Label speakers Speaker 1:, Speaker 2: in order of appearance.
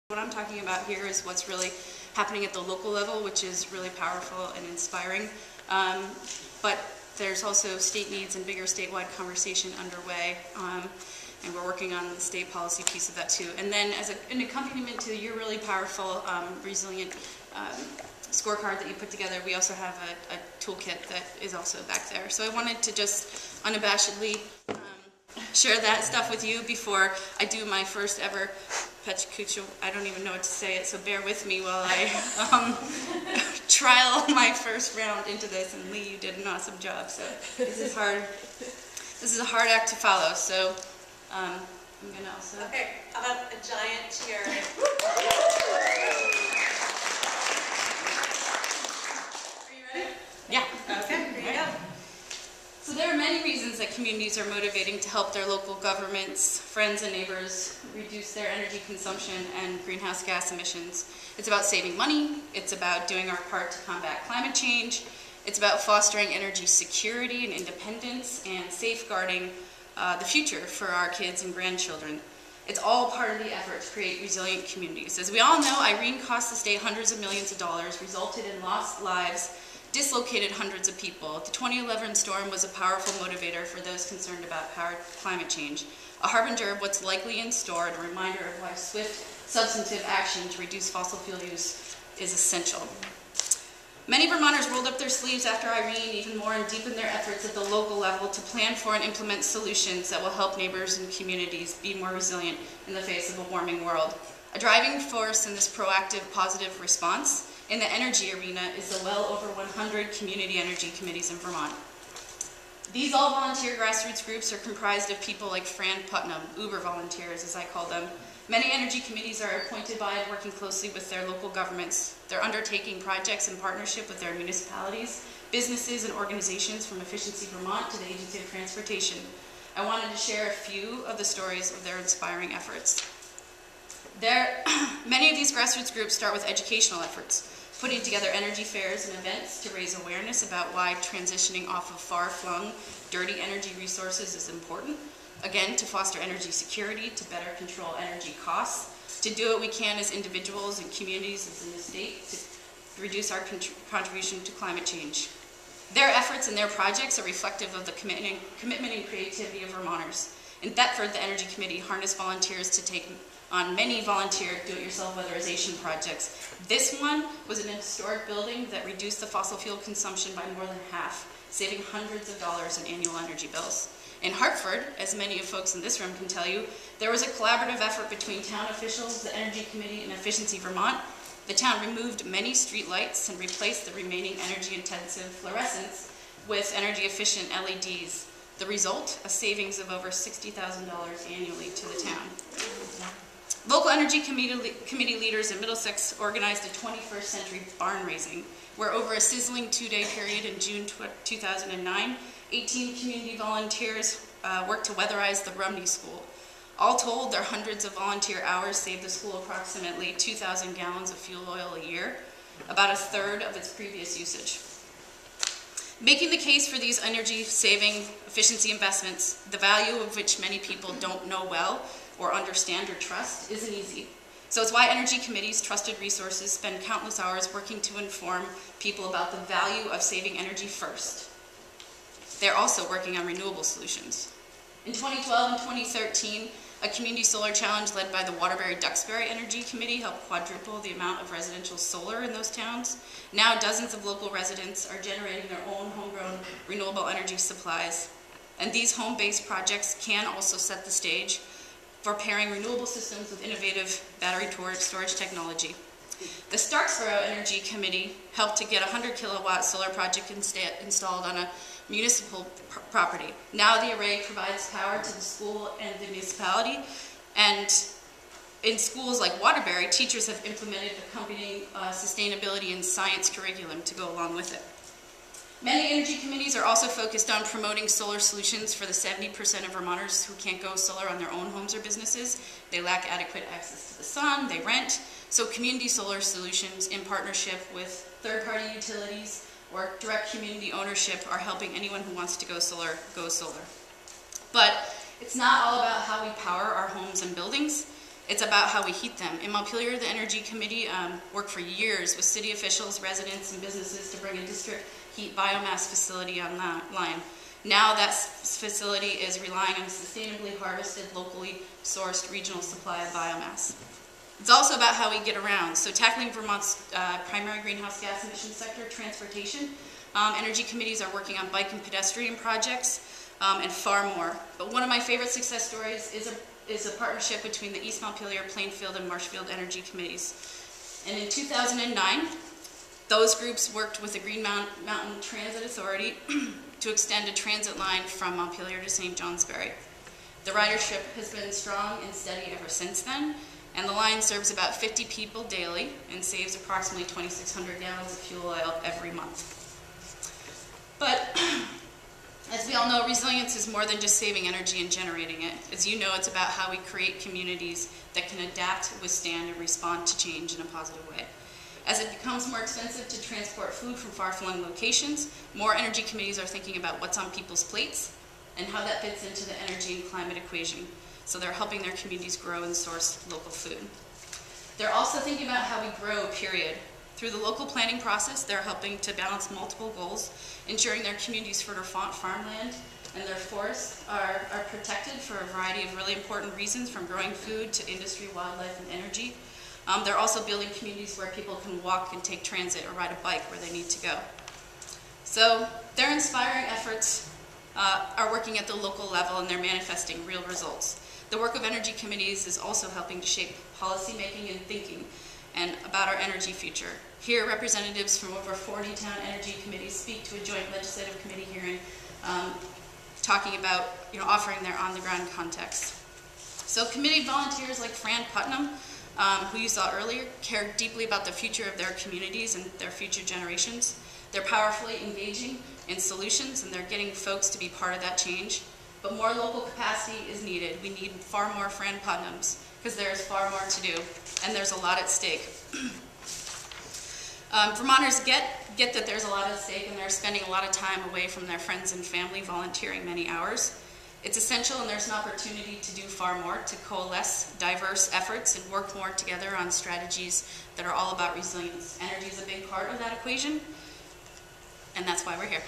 Speaker 1: What I'm talking about here is what's really happening at the local level, which is really powerful and inspiring. But there's also state needs and bigger statewide conversation underway, and we're working on the state policy piece of that too. And then as an accompaniment to your really powerful, resilient scorecard that you put together, we also have a toolkit that is also back there. So I wanted to just unabashedly share that stuff with you before I do my first ever Pechacucho. I don't even know what to say it, so bear with me while I trial my first round into this. And Lee, you did an awesome job. So this is hard. This is a hard act to follow. So I'm gonna also.
Speaker 2: Okay, how about a giant cheer? Are you ready?
Speaker 1: Yeah.
Speaker 2: Okay, here you go.
Speaker 1: So there are many reasons that communities are motivating to help their local governments, friends, and neighbors reduce their energy consumption and greenhouse gas emissions. It's about saving money, it's about doing our part to combat climate change, it's about fostering energy security and independence, and safeguarding the future for our kids and grandchildren. It's all part of the effort to create resilient communities. As we all know, Irene cost the state hundreds of millions of dollars, resulted in lost lives, dislocated hundreds of people. The 2011 storm was a powerful motivator for those concerned about climate change, a harbinger of what's likely in store, and a reminder of why swift, substantive action to reduce fossil fuel use is essential. Many Vermonters rolled up their sleeves after Irene even more and deepened their efforts at the local level to plan for and implement solutions that will help neighbors and communities be more resilient in the face of a warming world. A driving force in this proactive, positive response in the energy arena is the well over 100 community energy committees in Vermont. These all-volunteer grassroots groups are comprised of people like Fran Putnam, Uber volunteers as I call them. Many energy committees are appointed by and working closely with their local governments. They're undertaking projects in partnership with their municipalities, businesses, and organizations from Efficiency Vermont to the Agency of Transportation. I wanted to share a few of the stories of their inspiring efforts. Many of these grassroots groups start with educational efforts, putting together energy fairs and events to raise awareness about why transitioning off of far-flung, dirty energy resources is important. Again, to foster energy security, to better control energy costs, to do what we can as individuals and communities as in the state to reduce our contribution to climate change. Their efforts and their projects are reflective of the commitment and creativity of Vermonters. In Thetford, the Energy Committee harnessed volunteers to take on many volunteer do-it-yourself weatherization projects. This one was in a historic building that reduced the fossil fuel consumption by more than half, saving hundreds of dollars in annual energy bills. In Hartford, as many of folks in this room can tell you, there was a collaborative effort between town officials, the Energy Committee, and Efficiency Vermont. The town removed many street lights and replaced the remaining energy-intensive fluorescents with energy-efficient LEDs. The result, a savings of over $60,000 annually to the town. Local Energy Committee leaders in Middlesex organized a 21st century barn raising, where over a sizzling 2-day period in June 2009, 18 community volunteers worked to weatherize the Rumney School. All told, their hundreds of volunteer hours saved the school approximately 2,000 gallons of fuel oil a year, about a third of its previous usage. Making the case for these energy-saving efficiency investments, the value of which many people don't know well or understand or trust, isn't easy. So it's why energy committees, trusted resources, spend countless hours working to inform people about the value of saving energy first. They're also working on renewable solutions. In 2012 and 2013, a community solar challenge led by the Waterbury-Duxbury Energy Committee helped quadruple the amount of residential solar in those towns. Now dozens of local residents are generating their own homegrown renewable energy supplies. And these home-based projects can also set the stage for pairing renewable systems with innovative battery storage technology. The Starksboro Energy Committee helped to get a 100-kilowatt solar project installed on a municipal property. Now the array provides power to the school and the municipality, and in schools like Waterbury, teachers have implemented accompanying sustainability and science curriculum to go along with it. Many energy committees are also focused on promoting solar solutions for the 70% of Vermonters who can't go solar on their own homes or businesses. They lack adequate access to the sun, they rent, so community solar solutions in partnership with third-party utilities or direct community ownership are helping anyone who wants to go solar, go solar. But it's not all about how we power our homes and buildings. It's about how we heat them. In Montpelier, the Energy Committee worked for years with city officials, residents, and businesses to bring a district heat biomass facility online. Now that facility is relying on a sustainably harvested, locally sourced regional supply of biomass. It's also about how we get around. So tackling Vermont's primary greenhouse gas emission sector, transportation. Energy committees are working on bike and pedestrian projects and far more. But one of my favorite success stories is a partnership between the East Montpelier, Plainfield, and Marshfield Energy Committees. And in 2009, those groups worked with the Green Mountain Transit Authority to extend a transit line from Montpelier to St. Johnsbury. The ridership has been strong and steady ever since then, and the line serves about 50 people daily and saves approximately 2,600 gallons of fuel oil every month. But as we all know, resilience is more than just saving energy and generating it. As you know, it's about how we create communities that can adapt, withstand, and respond to change in a positive way. As it becomes more expensive to transport food from far-flung locations, more energy committees are thinking about what's on people's plates and how that fits into the energy and climate equation. So they're helping their communities grow and source local food. They're also thinking about how we grow, period. Through the local planning process, they're helping to balance multiple goals, ensuring their communities' fertile farmland and their forests are protected for a variety of really important reasons, from growing food to industry, wildlife, and energy. They're also building communities where people can walk and take transit or ride a bike where they need to go. So their inspiring efforts are working at the local level, and they're manifesting real results. The work of energy committees is also helping to shape policy making and thinking and about our energy future. Here, representatives from over 40 town energy committees speak to a joint legislative committee hearing talking about offering their on-the-ground context. So committee volunteers like Fran Putnam, who you saw earlier, care deeply about the future of their communities and their future generations. They're powerfully engaging in solutions, and they're getting folks to be part of that change. But more local capacity is needed. We need far more Fran Putnams, because there's far more to do, and there's a lot at stake. Vermonters get that there's a lot at stake, and they're spending a lot of time away from their friends and family, volunteering many hours. It's essential, and there's an opportunity to do far more, to coalesce diverse efforts and work more together on strategies that are all about resilience. Energy is a big part of that equation, and that's why we're here.